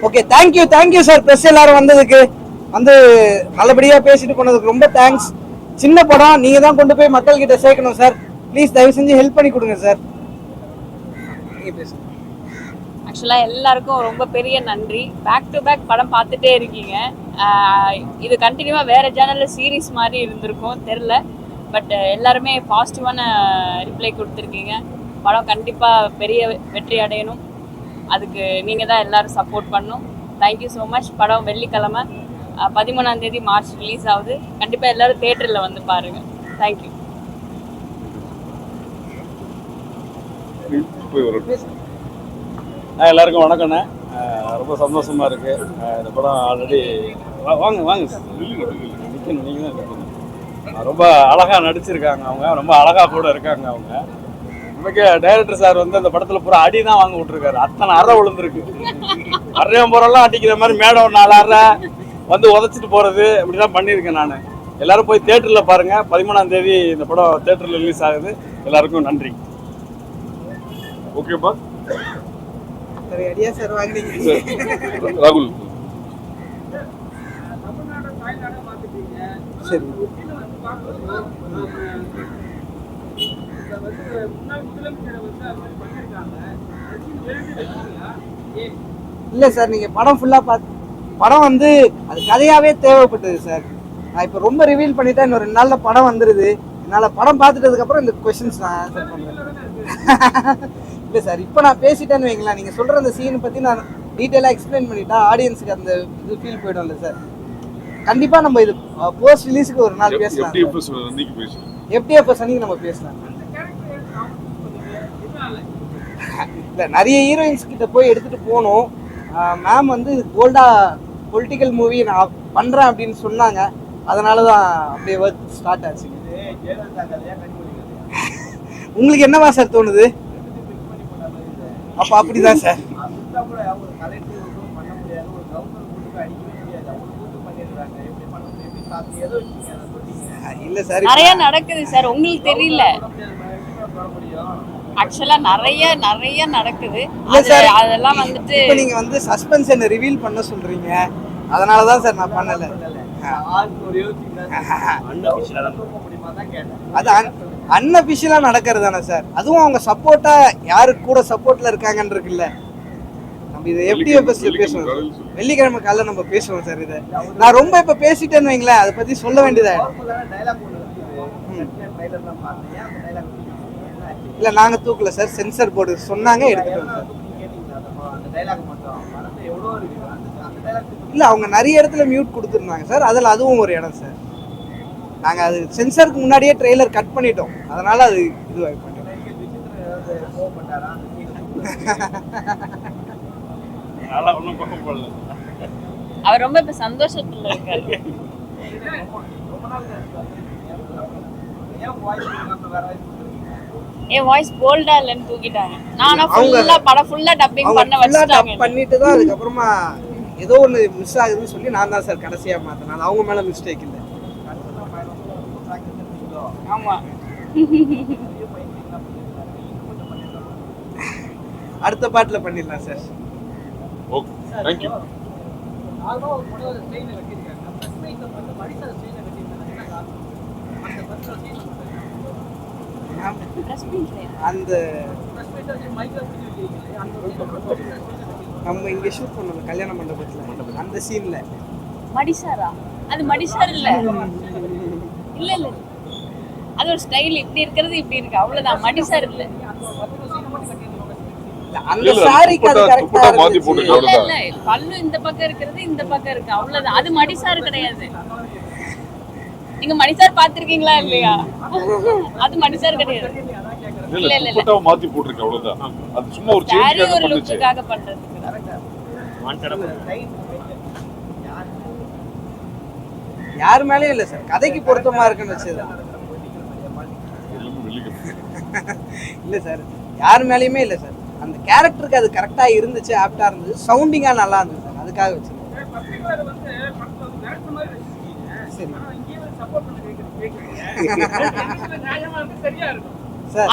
Okay thank you sir. Press எல்லாரும் வந்ததுக்கு வந்து நல்லபடியா பேசிட்டு போனதுக்கு ரொம்ப தேங்க்ஸ். சின்ன படம், நீங்க தான் கொண்டு போய் மக்கள் கிட்ட சேர்க்கணும் சார். ப்ளீஸ் தயவு செஞ்சு ஹெல்ப் பண்ணி கொடுங்க சார். ஆக்சுவலாக எல்லாருக்கும் ரொம்ப பெரிய நன்றி. பேக் டு பேக் படம் பார்த்துட்டே இருக்கீங்க. இது கண்டினியூவாக வேறு சேனலில் சீரீஸ் மாதிரி இருந்திருக்கும் தெரில. பட் எல்லாருமே பாசிட்டிவான ரிப்ளை கொடுத்துருக்கீங்க. படம் கண்டிப்பாக பெரிய வெற்றி அடையணும். அதுக்கு நீங்கள் தான் எல்லோரும் சப்போர்ட் பண்ணணும். Thank you so much. படம் வெள்ளிக்கிழமை 13ஆம் தேதி மார்ச் ரிலீஸ் ஆகுது. கண்டிப்பாக எல்லோரும் தேட்டரில் வந்து பாருங்கள். தேங்க்யூ. எல்லாருக்கும் வணக்கண்ணே. ரொம்ப சந்தோஷமாக இருக்குது. இந்த படம் ஆல்ரெடி வாங்க சார் நிற்கணும். நீங்கள் தான் நிற்கணும். ரொம்ப அழகாக நடிச்சிருக்காங்க அவங்க. ரொம்ப அழகாக கூட இருக்காங்க அவங்க. நமக்கு டைரக்டர் சார் வந்து அந்த படத்தில் பூரா அடி தான் வாங்க விட்ருக்காரு. அத்தனை அறை விழுந்துருக்கு. அறையம் போகிறெல்லாம் அடிக்கிற மாதிரி மேடம் 4 அறை வந்து உதச்சிட்டு போகிறது இப்படிலாம் பண்ணியிருக்கேன் நான். எல்லோரும் போய் தேட்டரில் பாருங்கள். 13ஆம் தேதி இந்த படம் தேட்டரில் ரிலீஸ் ஆகுது. எல்லாருக்கும் நன்றி. ஓகேப்பா. ராகுல் சரி. இல்ல சார், நீங்க படம் ஃபுல்லா படம் வந்து அது கதையாவே தேவைப்பட்டது சார். நான் இப்ப ரொம்ப ரிவீல் பண்ணிட்டேன். இன்னும் 2 நாள்ல படம் வந்துருது. என்னால படம் பார்த்துட்டதுக்கு அப்புறம் இந்த கொஸ்டின்ஸ் நான் ஆன்சர் பண்றேன். இல்ல சார், இப்போ நான் பேசிட்டேன்னு வைங்களேன், நீங்க சொல்ற அந்த சீன் பத்தி நான் டீட்டெயிலா எக்ஸ்பிளைன் பண்ணிட்டா ஆடியன்ஸுக்கு அந்த இது ஃபீல் போயிடும்ல சார். கண்டிப்பா நம்ம இது போஸ்ட் ரிலீஸ்க்கு ஒரு நாள் பேசலாம். FTFS அன்னைக்கு நம்ம பேசலாம். இல்ல, நிறைய ஹீரோயின்ஸ் கிட்ட போய் எடுத்துட்டு போனோம். மேம் வந்து கோல்டா பொலிட்டிக்கல் மூவி நான் பண்றேன் அப்படின்னு சொன்னாங்க. அதனாலதான் அப்படியே ஒர்க் ஸ்டார்ட் ஆச்சு. உங்களுக்கு என்னவா சார் தோணுது? அப்ப அப்படிதான் சார். இல்ல சார், நிறைய நடக்குது சார், உங்களுக்கு தெரியல. ஆக்சுவலா நிறைய நடக்குது. அதெல்லாம் வந்துட்டு இப்ப நீங்க வந்து சஸ்பென்ஸ் என்ன ரிவீல் பண்ண சொல்றீங்க. அதனாலதான் சார் நான் பண்ணல. அது அன்அபிஷியலா நடக்கிறது தானே சார். அதுவும் அவங்க சப்போர்ட்டா யாருக்கு கூட சப்போர்ட்ல இருக்காங்கன்னு இருக்குல்ல. நம்ம இதை FTFSல பேசுவோம். வெள்ளிக்கிழமை காலைல நம்ம பேசுவோம் சார். இதை நான் ரொம்ப இப்ப பேசிட்டேன்னு வைங்களேன், அதை பத்தி சொல்ல வேண்டியதா. இல்ல, நாங்க தூக்கல சார். சென்சர் போர்டு சொன்னாங்க, எடுத்துட்டோம் சார். இல்ல, அவங்க நிறைய இடத்துல மியூட் கொடுத்துருந்தாங்க சார். அதுல அதுவும் ஒரு இடம் சார். நாங்க அது சென்சருக்கு முன்னாடியே ட்ரெய்லர் கட் பண்ணிட்டோம். அதனால அது இதுவாகி பண்ணிட்டோம். அவர் ரொம்ப இப்ப சந்தோஷத்துல இருக்காரு. என் வாய்ஸ் போல்டா இல்லன்னு தூக்கிட்டாங்க. நானா படம் ஃபுல்லா டப்பிங் பண்ண வச்சிட்டாங்க. பண்ணிட்டு தான் அதுக்கப்புறமா ஏதோ ஒன்று மிஸ் ஆகுதுன்னு சொல்லி நான் தான் சார் கடைசியா மாத்தினேன். அது அவங்க மேல மிஸ்டேக் இல்லை. ஆமா, அடுத்த பாட்டுல பண்ணிடலாம் சார். Okay, thank you. அந்த நம்ம இங்க ஷூட் பண்ணோம் கல்யாண மண்டபத்துல, அந்த சீன்ல மடிசாரா? அது மடிசார் இல்ல, இல்ல இல்ல, அது ஒரு ஸ்டைல். இப்படி இருக்கிறது இப்படி இருக்கு, அவ்வளவுதான். மடிசார் இல்ல. அந்த சாரிக்கு அது கரெக்ட்டா மாத்தி போட்டுங்க. இல்ல இல்ல, பல்லு இந்த பக்கம் இருக்கிறது இந்த பக்கம் இருக்கு, அவ்வளவுதான். அது மடிசார் கிடையாது. நீங்க மடிசார் பாத்திருக்கீங்களா இல்லையா? அது மடிசார் கிடையாது. இல்ல இல்ல இல்ல, போட்டோ மாத்தி போட்டுருங்க, அவ்வளவுதான். அது சும்மா ஒரு சேஞ்சுக்காக ஒரு லுக்குக்காக பண்றது. யார் மேலயும் இல்ல சார், கதைக்கு பொருத்தமா இருக்குன்னு வச்சதுதான். இல்ல சார், யார் மேலயுமே இல்ல சார். அந்த கேரக்டருக்கு அது கரெக்டா இருந்துச்சு, ஆப்டா இருந்துச்சு, சவுண்டிங்கா நல்லா இருந்துச்சு சார். அதுக்காக வச்சிருக்கேன்.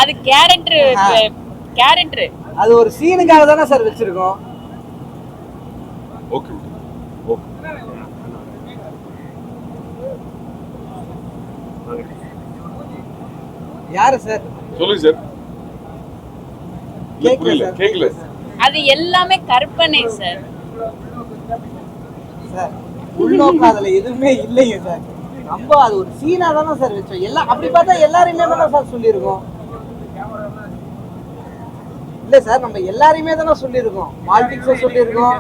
அது கேரக்டர். அது ஒரு சீனுக்காக தானே சார் வச்சிருக்கோம். Okay okay. யாரு சார்? சொல்லுங்க சார். புரியல, கேட்கல அது எல்லாமே கற்பனை சார். சார் உள்நோக்கம் அதுல எதுவுமே இல்லைங்க சார். நம்ம அது ஒரு சீனா தானே சார் வச்சோம். எல்லாம் அப்படி பார்த்தா எல்லாருமே தானே சார் சொல்லியிருக்கோம். இல்ல சார், நம்ம எல்லாரையுமே தானே சொல்லியிருக்கோம். பாலிடிக்ஸை சொல்லியிருக்கோம்.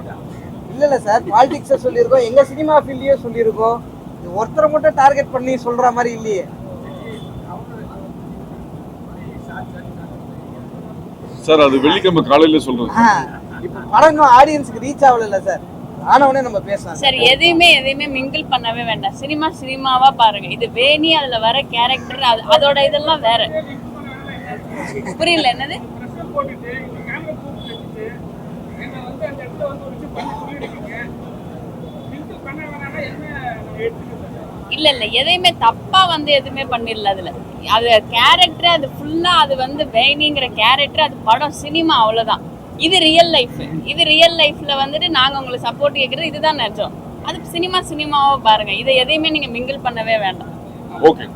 இல்ல சார், பாலிடிக்ஸை சொல்லியிருக்கோம், எங்க சினிமா ஃபீல்டையே சொல்லியிருக்கோம். இது ஒருத்தரை மட்டும் டார்கெட் பண்ணி சொல்ற மாதிரி இல்லையே சார். அது வெள்ளிக்கிழமை காலையில சொல்றேன். இப்ப படம் இன்னும் ஆடியன்ஸுக்கு ரீச் ஆகல சார். ஆனவனே நம்ம பேசலாம் சார். எதையுமே மிங்கிள் பண்ணவே வேண்டாம். சினிமாவா பாருங்க. இது வேணி, அதுல வர கேரக்டர், அதோட இதெல்லாம் வேற. புரியல என்னது? இல்ல எதையுமே தப்பா எதுவுமே பண்ணிடல. அதுல அது கேரக்டர், அது ஃபுல்லா அது வேணிங்கிற கேரக்டர், அது படம் சினிமா, அவ்வளவுதான். இது ரியல் லைஃப். இது ரியல் லைஃப்ல நாங்க உங்களுக்கு சப்போர்ட் கேட்கறது இதுதான் நிஜம். அது சினிமாவா பாருங்க. இதை எதையுமே நீங்க மிங்கிள் பண்ணவே வேண்டாம். ஓகே.